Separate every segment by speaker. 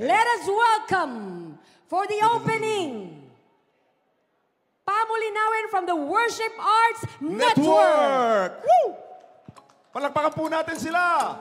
Speaker 1: Let us welcome for the opening, Pamulinawin from the Worship Arts Network.
Speaker 2: Woo! Palakpakan po natin sila.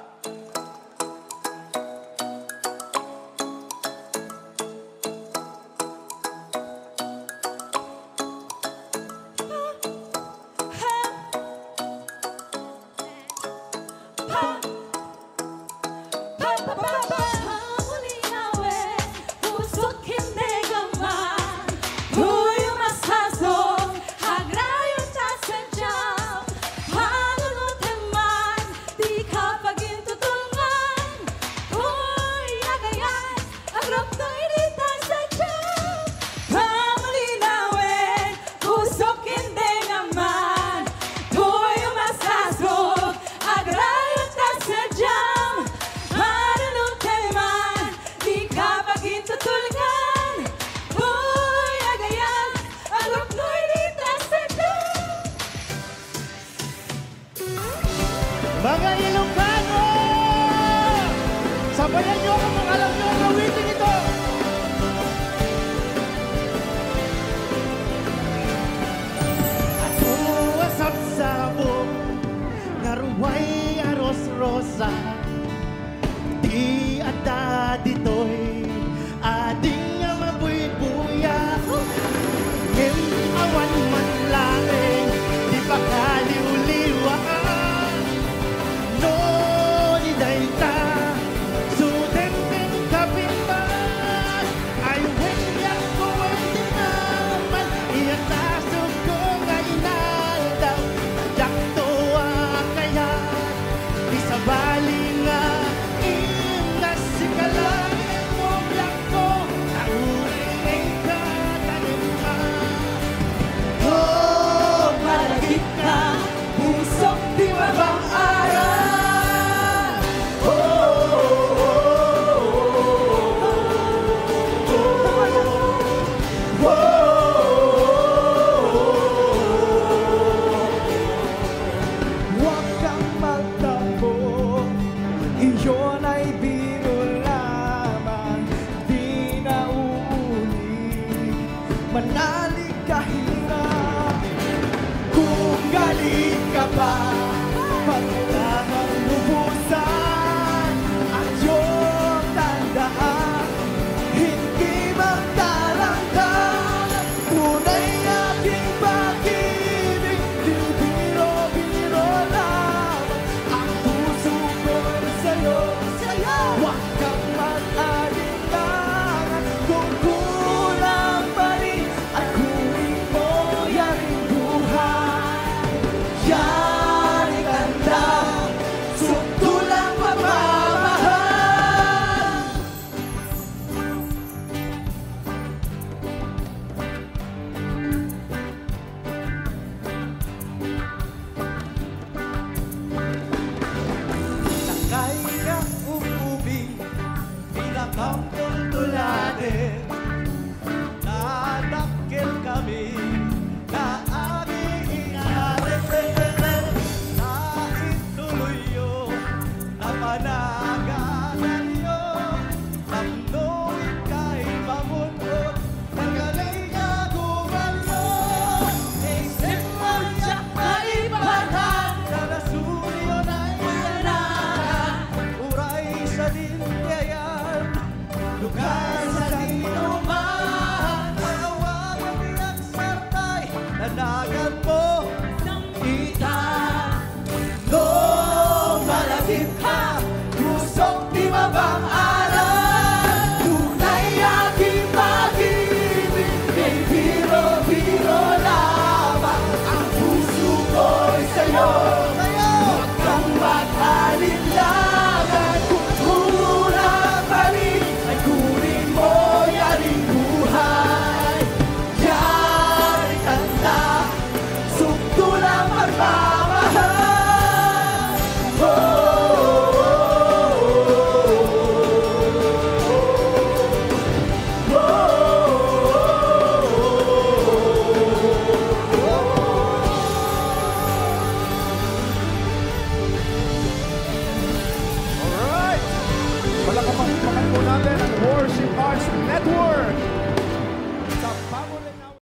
Speaker 3: Mga Ilocano! Sabayan niyo ako kung alam niyo ang awitin ito! Ato asap sabong naruway aros rosa di ada ditoy ading nga mabuy-buya ngem awan man laeng di pa kaliw-liwaan no di daita suden ping kapimban ay wenyak ko wende naman iyan tasok ko nga inaldaw jakto kaya di sa bali nga inasikalain mo blanco na uring kataniman oh malagit ka pusok di mabang araw Huwag kang magtampo, iyon ay biro lamang, di na uulit. Manalig ka hirap, kung galit ka pa, kailangang lubusan. At yung tandaan, hindi magtarangkan, tunay aking pag-ibig, di biro-biro lamang. Ang puso ko'y sa'yo, huwag kang mag-alinlangan. Kung kulang pa rin at kunin mo yaring buhay, yaring ganda, sukto lang pagmamahal. Sakay ka umuwi, pinakang tultulanin, nadakil kami na aming inarin. Naituloy yun, napanagalan yun, namno ika'y mamunod, nagalay niya gumalyon. Isip mo siya maipahan, na nasulyo na'y uray sa linyayan, lugar